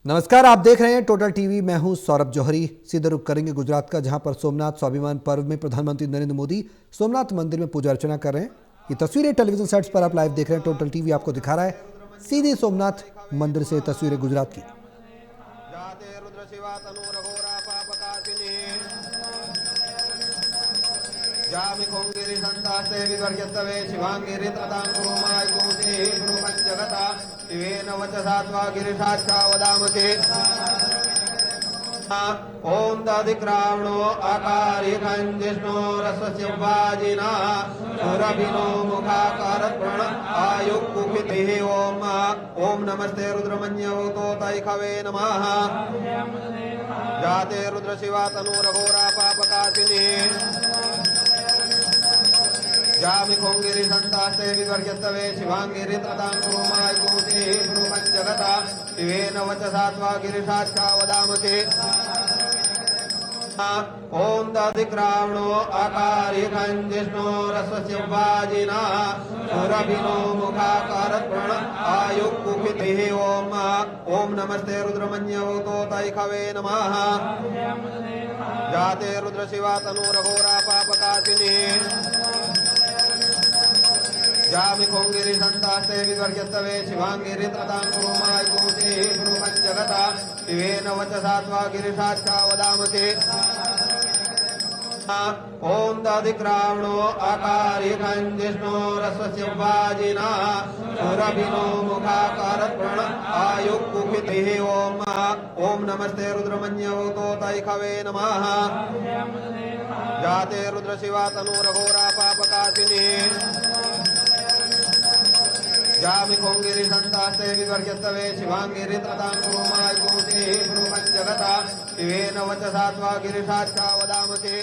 नमस्कार, आप देख रहे हैं टोटल टीवी। मैं हूं सौरभ जौहरी। सीधे रुख करेंगे गुजरात का, जहां पर सोमनाथ स्वाभिमान पर्व में प्रधानमंत्री नरेंद्र मोदी सोमनाथ मंदिर में पूजा अर्चना कर रहे हैं। ये तस्वीरें टेलीविजन सेट्स पर आप लाइव देख रहे हैं। टोटल टीवी आपको दिखा रहा है सीधी सोमनाथ मंदिर से तस्वीरें गुजरात की। जामि कोंगिरि संतास्ते विवर्यस्तवे शिवांगिरि ततांकुरुमाय कुमुते ब्रूहं जगता शिवेन वचसात्वा गिरिशाख्या वदामते ओम दधिक्रावणो आकारिकं जिष्णो रसस्य वाजिना सुरभिनो मुखाकारत्प्रण आयुक्कुखितिः ओम नमस्ते रुद्रमन्यवतो तैखवे नमः जाते रुद्रशिवा तनूरघोरा पापकाशिनी जामि कोंगिरि संतास्ते विवर्यस्तवे शिवांगिरि ततांकुरुमाय कुमुते ब्रूहं जगता शिवेन वचसात्वा गिरिशाख्या वदामते ओम दधिक्रावणो आकारिकं जिष्णो रसस्य वाजिना सुरभिनो मुखाकारत्प्रण आयुक्कुखितिः ओम नमस्ते रुद्रमन्यवतो तैखवे नमः जाते रुद्रशिवा तनूरघोरा पापकाशिनी जामि कोंगिरि संतास्ते विवर्यस्तवे शिवांगिरि ततांकुरुमाय कुमुते ब्रूहं जगता शिवेन वचसात्वा गिरिशाख्या वदामते ओम दधिक्रावणो आकारिकं जिष्णो रसस्य वाजिना सुरभिनो मुखाकारत्प्रण आयुक्कुखितिः ओम नमस्ते रुद्रमन्यवतो तैखवे नमः जाते रुद्रशिवा तनूरघोरा पापकाशिनी जामि कोंगिरि संतास्ते विवर्यस्तवे शिवांगिरि ततांकुरुमाय कुमुते ब्रूहं जगता शिवेन वचसात्वा गिरिशाख्या वदामते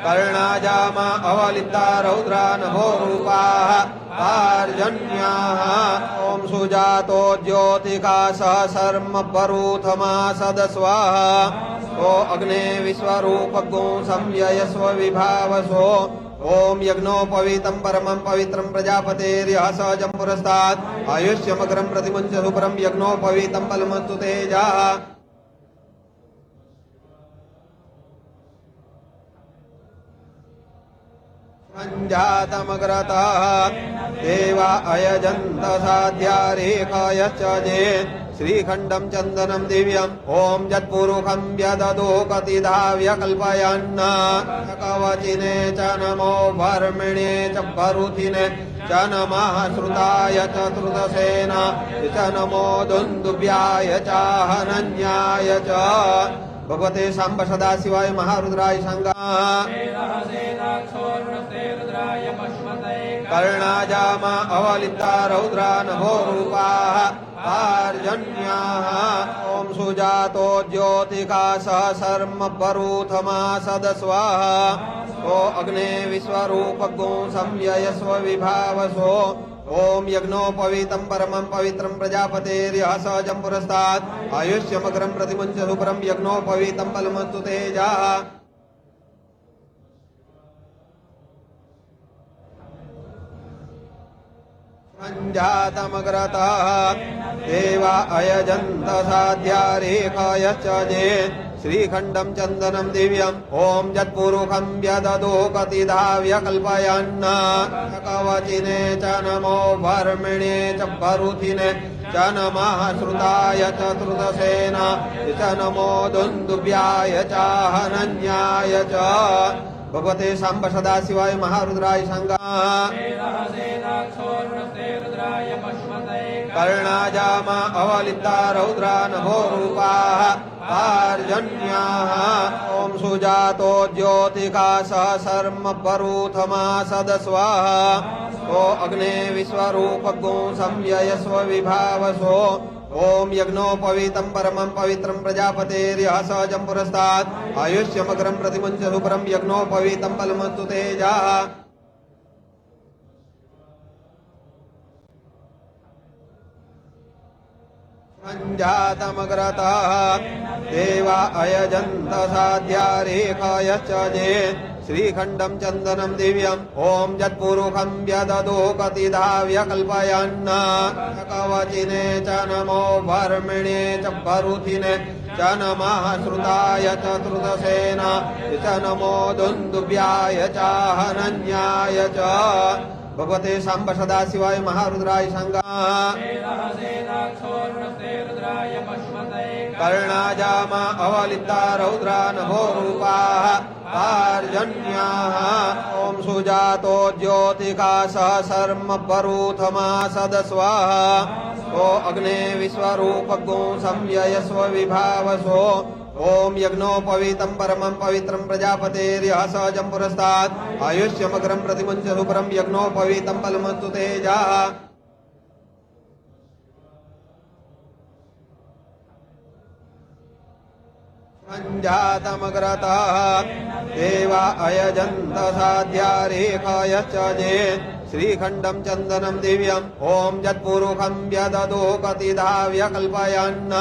कर्णाजामा अवलिता रौद्रा नभो रूपाः पार्जन्याः ओम सुजातो ज्योतिका सहसर्म परूथमा सदस्वाहा ओ अग्ने विश्वरूपगो संययस्व विभावसो ओम यज्ञोपवीतं परमं पवित्रं प्रजापतेर्यः सहजं पुरस्तात् आयुष्यमग्रं प्रतिमुञ्च सुपरं यज्ञोपवीतं फलमस्तु तेजः जातमग्रतः देवा अयजन्त साध्या रेखयश्च जेत् श्रीखण्डं चन्दनं दिव्यम् ओम यत्पुरुषं व्यददो कतिधाव्य कल्पयन् कवचिने च नमो वर्मिणे च परुथिने च नमः श्रुताय च श्रुतसेन च नमो दुन्दुभ्याय च हनन्याय च भगवते सांब सदाशिवाय महारुद्राय संगा कर्णाजामा अवलिता रौद्रा नभो रूपाः पार्जन्याः ओम सुजातो ज्योतिका सहसर्म परूथमा सदस्वाहा ओ अग्ने विश्वरूपगो संययस्व विभावसो ओम यज्ञोपवीतं परमं पवित्रं प्रजापतेर्यः सहजं पुरस्तात् आयुष्यमग्रं प्रतिमुञ्च सुपरं यज्ञोपवीतं फलमस्तु तेजः जातमग्रतः देवा अयजन्त साध्या रेखयश्च जेत् श्रीखण्डं चन्दनं दिव्यम् ओम यत्पुरुषं व्यददो कतिधाव्य कल्पयन् कवचिने च नमो वर्मिणे च परुथिने च नमः श्रुताय च श्रुतसेन च नमो दुन्दुभ्याय च हनन्याय च भगवते सांब सदाशिवाय महारुद्राय संगा कर्णाजामा अवलिता रौद्रा नभो रूपाः पार्जन्याः ओम सुजातो ज्योतिका सहसर्म परूथमा सदस्वाहा ओ अग्ने विश्वरूपगो संययस्व विभावसो ओम यज्ञोपवीतं परमं पवित्रं प्रजापतेर्यः सहजं पुरस्तात् आयुष्यमग्रं प्रतिमुञ्च सुपरं यज्ञोपवीतं फलमस्तु तेजः जातमग्रतः देवा अयजन्त साध्या रेखयश्च जेत् श्रीखण्डं चन्दनं दिव्यम् ॐ यत्पुरुषं व्यददो कतिधाव्य कल्पयन् कवचिने च नमो वर्मिणे च वरुथिने च नमः श्रुताय च श्रुतसेन च नमो दुन्दुभ्याय च हनन्याय च भगवते सांब सदाशिवाय महारुद्राय संगा कर्णाजामा अवलिता रौद्रा नभो रूपाः पार्जन्याः ॐ सुजातो ज्योतिकाशः शर्म परूथमा सदस्वाहा ओ अग्ने विश्वरूपगो संययस्व विभावसो ओम यज्ञोपवीतं परमं पवित्रं प्रजापतेर्यः सहजं पुरस्तात् आयुष्यमग्रं प्रतिमुञ्च सुपरं यज्ञोपवीतं फलमस्तु तेजः संजातमग्रतः देवा अयजन्त साध्या रेखायश्च जेत् श्रीखण्डं चन्दनं दिव्यम् ॐ यत्पुरुषं व्यददो कतिधाव्य कल्पयन्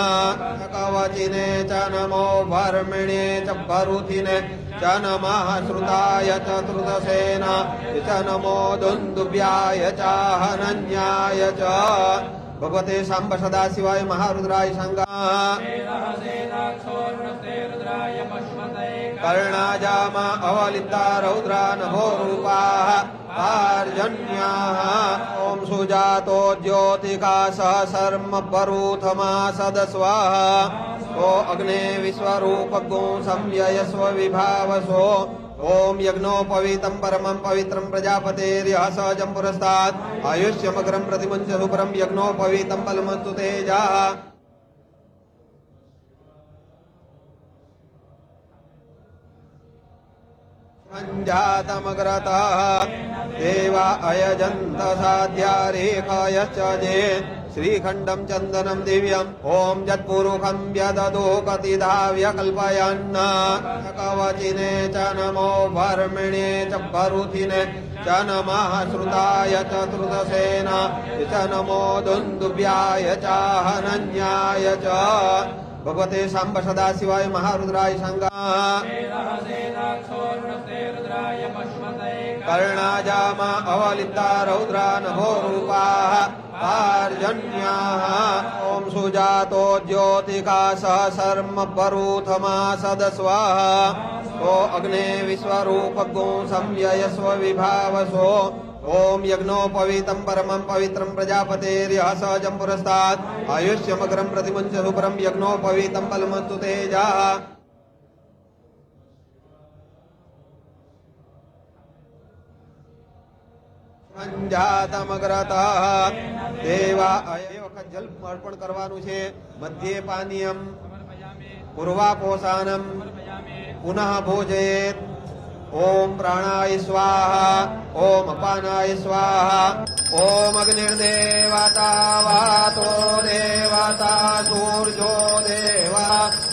कवचिने च नमो वर्मिणे च वरुथिने च नमः श्रुताय च श्रुतसेन च नमो दुन्दुभ्याय च हनन्याय च भगवते सांब सदाशिवाय महारुद्राय संगा कर्णाजामा अवलिता रौद्रा नभो रूपाः पार्जन्याः ॐ सुजातो ज्योतिकाशः शर्म परूथमा सदस्वाहा ओ अग्ने विश्वरूपगो संययस्व विभावसो ओम यज्ञोपवीतं परमं पवित्रं प्रजापतेर्यः सहजं पुरस्तात् आयुष्यमग्रं प्रतिमुञ्च सुपरं यज्ञोपवीतं फलमस्तु तेजः संजातमग्रतः देवा अयजन्त साध्या रेखायश्च जेत् श्रीखण्डं चन्दनं दिव्यम् ॐ यत्पुरुषं व्यददो कतिधाव्य कल्पयन् कवचिने च नमो वर्मिणे च वरुथिने च नमः श्रुताय च श्रुतसेन च नमो दुन्दुभ्याय च हनन्याय च भगवते सांब सदाशिवाय महारुद्राय संगा कर्णाजामा अवलिता रौद्रा नभो रूपाः पार्जन्याः ॐ सुजातो ज्योतिकाशः शर्म परूथमा सदस्वाहा ओ अग्ने विश्वरूपगो संययस्व विभावसो ओम यज्ञोपवीतं परमं पवित्रं प्रजापतेर्यः सहजं पुरस्तात् आयुष्यमग्रं प्रतिमुञ्च सुपरं यज्ञोपवीतं फलमस्तु तेजः સંજાતમગ્રતઃ દેવા એ વખત જલ અર્પણ કરવાનું છે મધ્યે પાનીયમ પૂર્વાપોષાનમ પુનઃ ભોજયેત ओम प्राणाय स्वाहा ओम अपानाय स्वाहा ओम अग्निर्देवता वातो देवता सूर्यो देवा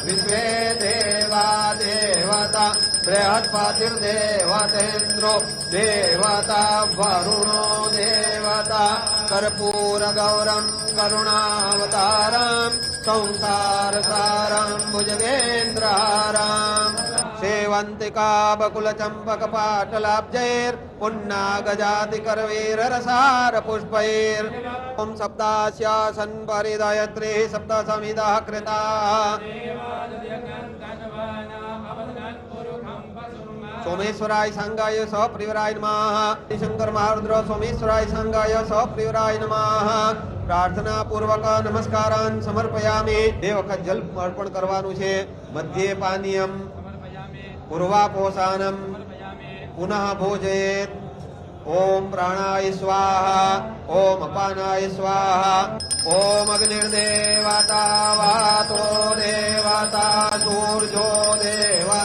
विश्वे देवा देवता बृहस्पतिर्देवतेन्द्रो देवता वरुणो देवता कर्पूरगौरं करुणावतारं संसारसारं भुजगेन्द्रहारं सेवन्तिका बकुलचम्पकपाटलाब्जैर् पुन्नागजातिकरवीररसार पुष्पैर् ॐ सप्तास्यासन् परिदयत्रे सप्त समिदः कृताः सोमेश्वराय संगाय सप्रियराय नमः शंकर महारुद्र सोमेश्वराय संगाय सप्रियराय नमः प्रार्थना पूर्वक नमस्कारान् समर्पयामि બે વખત જલ અર્પણ કરવાનું છે મધ્યે પાનીયમ પૂર્વાપોષાનમ પુનઃ ભોજયેત ओम प्राणाय स्वाहा ओम अपानाय स्वाहा ओम अग्निर्देवता वातो देवता सूर्यो देवा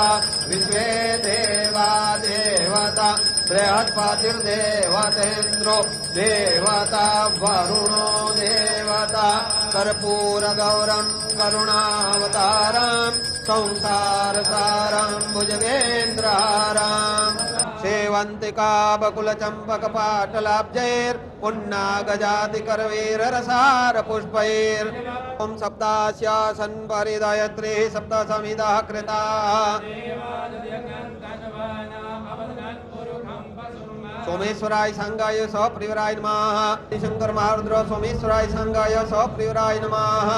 विश्वे देवा देवता बृहस्पतिर्देवतेन्द्रो देवता वरुणो देवता कर्पूरगौरं करुणावतारं संसारसारं भुजगेन्द्रहारं सेवन्तिका बकुलचम्पकपाटलाब्जैर् पुन्नागजातिकरवीररसार पुष्पैर् ॐ सप्तास्यासन् परिदयत्रे सप्त समिदः कृताः सोमेश्वराय सांगाय सप्रियराय नमः शंकर महारुद्र सोमेश्वराय सांगाय सप्रियराय नमः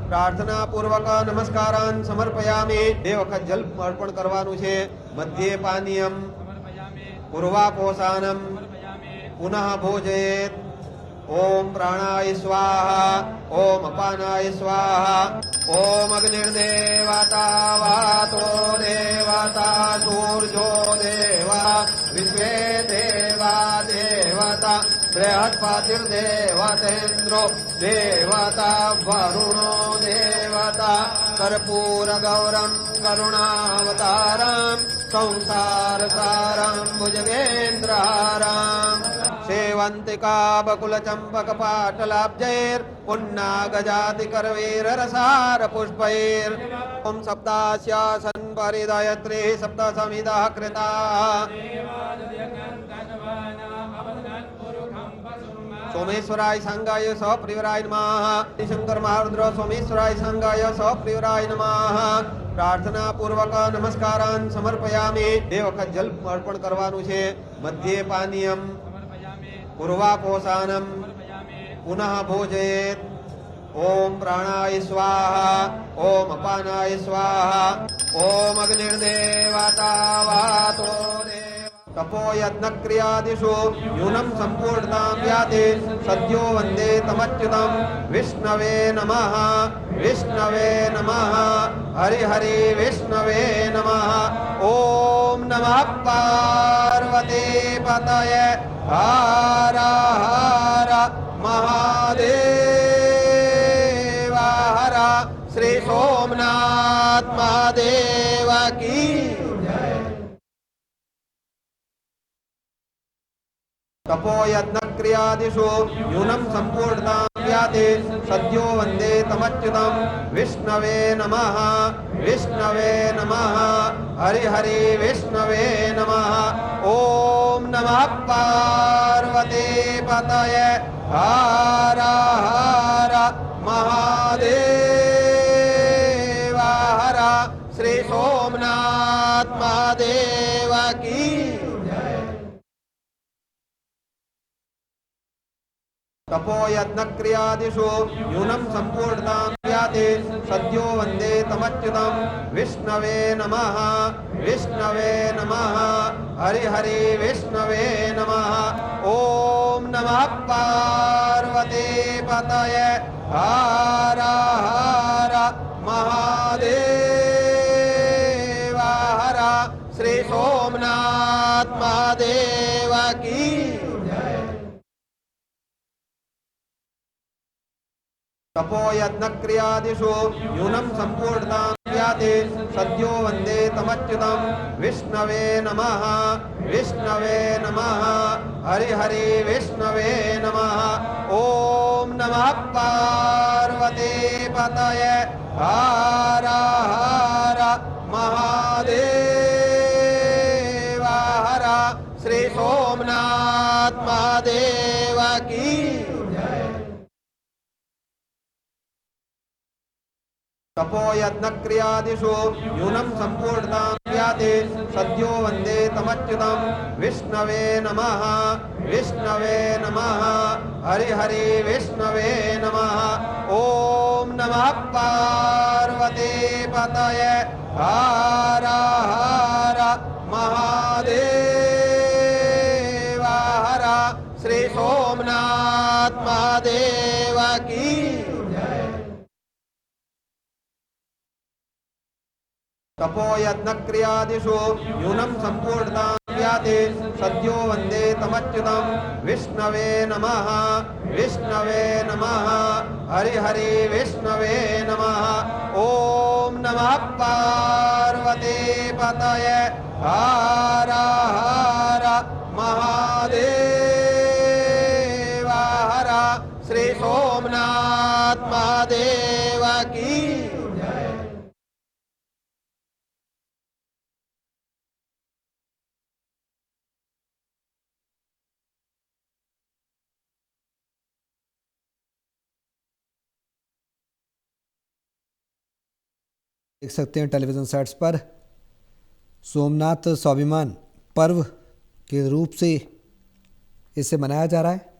प्रार्थना पूर्वक नमस्कारान् समर्पयामि देव वखत जल अर्पण करवानुं छे मध्ये पानीयम पूर्वापोषाणम पुनः भोजयेत् ओम प्राणाय स्वाहा ओम अपानाय स्वाहा ओम अग्निर्देवता वातो देवता सूर्यो देवा विश्वे देवा देवता बृहस्पतिर्देवतेन्द्रो देवता वरुणो देवता कर्पूरगौरं करुणावतारं संसारसारं भुजगेन्द्रहारं सेवन्तिका बकुलचम्पकपाटलाब्जैर् पुन्नागजातिकरवीररसार पुष्पैर् ॐ सप्तास्यासन् परिदयत्रे सप्तसमिदः कृताः सोमेश्वराय सांगाय सप्रियराय नमः शंकर महारुद्र सोमेश्वराय सांगाय सप्रियराय नमः प्रार्थना पूर्वक नमस्कारान् समर्पयामि देव वखत जल अर्पण करवानुं छे मध्ये पानीयम पूर्वापोषाणम पुनः भोजयेत् ओम प्राणाय स्वाहा ओम अपानाय स्वाहा ओम अग्निर्देवता वातो तपो यज्ञ क्रियादिषु न्यूनं सम्पूर्णतां याति सद्यो वन्दे तमच्युतं विष्णवे नमः हरि हरि विष्णवे नमः ओम नमः पार्वती पतये हर हर महादेव हर श्री सोमनाथ महादेव की तपो यज्ञ क्रियादिषु न्यूनं सम्पूर्णतां याति सद्यो वन्दे तमच्युतं विष्णवे नमः हरि हरि विष्णवे नमः ओम नमः पार्वती पतये हर हर महादेव हर श्री सोमनाथ महादेव की तपो यज्ञ क्रियादिषु न्यूनं सम्पूर्णतां याति सद्यो वन्दे तमच्युतं विष्णवे नमः हरि हरि विष्णवे नमः ओम नमः पार्वती पतये हर हर महादेव हर श्री सोमनाथ महादेव की तपो यज्ञ क्रियादिषु न्यूनं सम्पूर्णतां याति सद्यो वन्दे तमच्युतं विष्णवे नमः हरि हरि विष्णवे नमः ओम नमः पार्वती पतये हर हर महादेव हर श्री सोमनाथ महादेव की तपो यज्ञ क्रियादिषु न्यूनं सम्पूर्णतां याति सद्यो वन्दे तमच्युतं विष्णवे नमः हरि हरि विष्णवे नमः ओम नमः पार्वती पतये हर हर महादेव हर श्री सोमनाथ महादेव की तपो यज्ञ क्रियादिषु न्यूनं सम्पूर्णतां याति सद्यो वन्दे तमच्युतं विष्णवे नमः हरि हरि विष्णवे नमः ओम नमः पार्वती पतये हर हर महादेव हर श्री सोमनाथ महादेव की देख सकते हैं टेलीविज़न सेट्स पर सोमनाथ स्वाभिमान पर्व के रूप से इसे मनाया जा रहा है।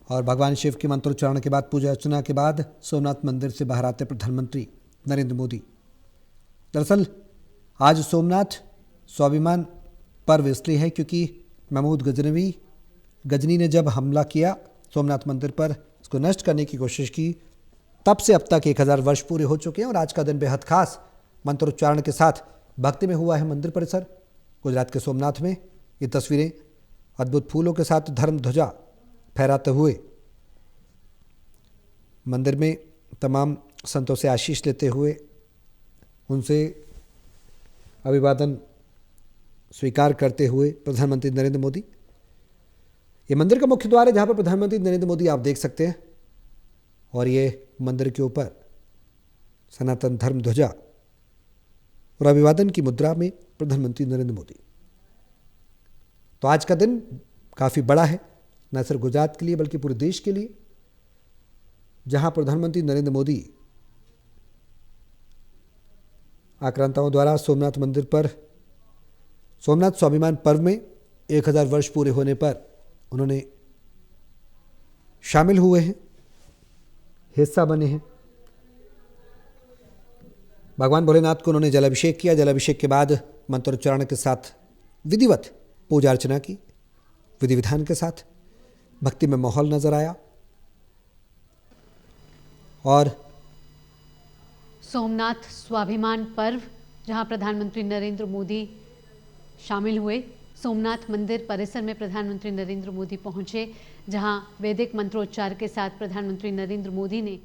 और भगवान शिव के मंत्रोच्चारण के बाद, पूजा अर्चना के बाद सोमनाथ मंदिर से बाहर आते प्रधानमंत्री नरेंद्र मोदी। दरअसल आज सोमनाथ स्वाभिमान पर्व इसलिए है क्योंकि महमूद गजनी ने जब हमला किया सोमनाथ मंदिर पर, इसको नष्ट करने की कोशिश की, तब से अब तक 1000 वर्ष पूरे हो चुके हैं और आज का दिन बेहद खास मंत्रोच्चारण के साथ भक्ति में हुआ है मंदिर परिसर। गुजरात के सोमनाथ में ये तस्वीरें अद्भुत फूलों के साथ धर्म ध्वजा फहराते हुए मंदिर में तमाम संतों से आशीष लेते हुए उनसे अभिवादन स्वीकार करते हुए प्रधानमंत्री नरेंद्र मोदी। ये मंदिर का मुख्य द्वार है जहाँ पर प्रधानमंत्री नरेंद्र मोदी आप देख सकते हैं, और ये मंदिर के ऊपर सनातन धर्म ध्वजा और अभिवादन की मुद्रा में प्रधानमंत्री नरेंद्र मोदी। तो आज का दिन काफ़ी बड़ा है, न सिर्फ गुजरात के लिए बल्कि पूरे देश के लिए, जहां प्रधानमंत्री नरेंद्र मोदी आक्रांताओं द्वारा सोमनाथ मंदिर पर सोमनाथ स्वाभिमान पर्व में 1000 वर्ष पूरे होने पर उन्होंने शामिल हुए हैं, हिस्सा बने हैं। भगवान भोलेनाथ को उन्होंने जलाभिषेक किया। जलाभिषेक के बाद मंत्रोच्चारण के साथ विधिवत पूजा अर्चना की, विधि विधान के साथ भक्ति में माहौल नजर आया। और सोमनाथ स्वाभिमान पर्व, जहां प्रधानमंत्री नरेंद्र मोदी शामिल हुए। सोमनाथ मंदिर परिसर में प्रधानमंत्री नरेंद्र मोदी पहुंचे, जहां वैदिक मंत्रोच्चार के साथ प्रधानमंत्री नरेंद्र मोदी ने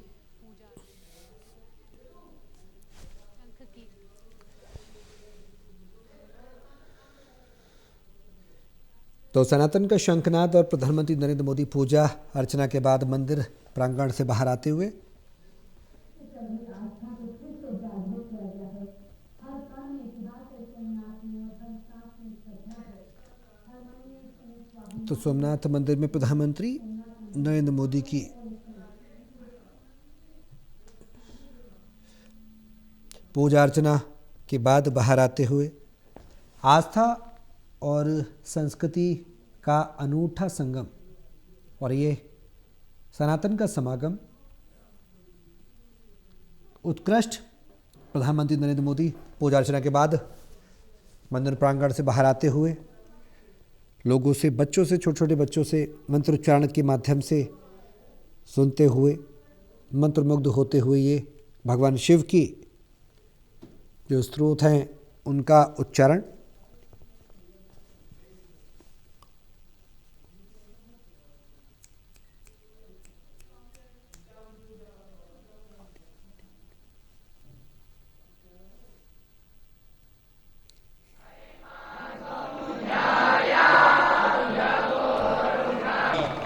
तो सनातन का शंखनाद और प्रधानमंत्री नरेंद्र मोदी पूजा अर्चना के बाद मंदिर प्रांगण से बाहर आते हुए तो सोमनाथ मंदिर में प्रधानमंत्री नरेंद्र मोदी की पूजा अर्चना के बाद बाहर आते हुए आस्था और संस्कृति का अनूठा संगम और ये सनातन का समागम उत्कृष्ट। प्रधानमंत्री नरेंद्र मोदी पूजा अर्चना के बाद मंदिर प्रांगण से बाहर आते हुए लोगों से, बच्चों से, छोटे छोटे बच्चों से मंत्रोच्चारण के माध्यम से सुनते हुए, मंत्रमुग्ध होते हुए ये भगवान शिव की जो स्त्रोत हैं उनका उच्चारण।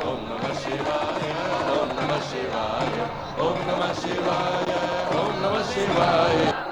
Om Namah Shivaya, Om Namah Shivaya, Om Namah Shivaya.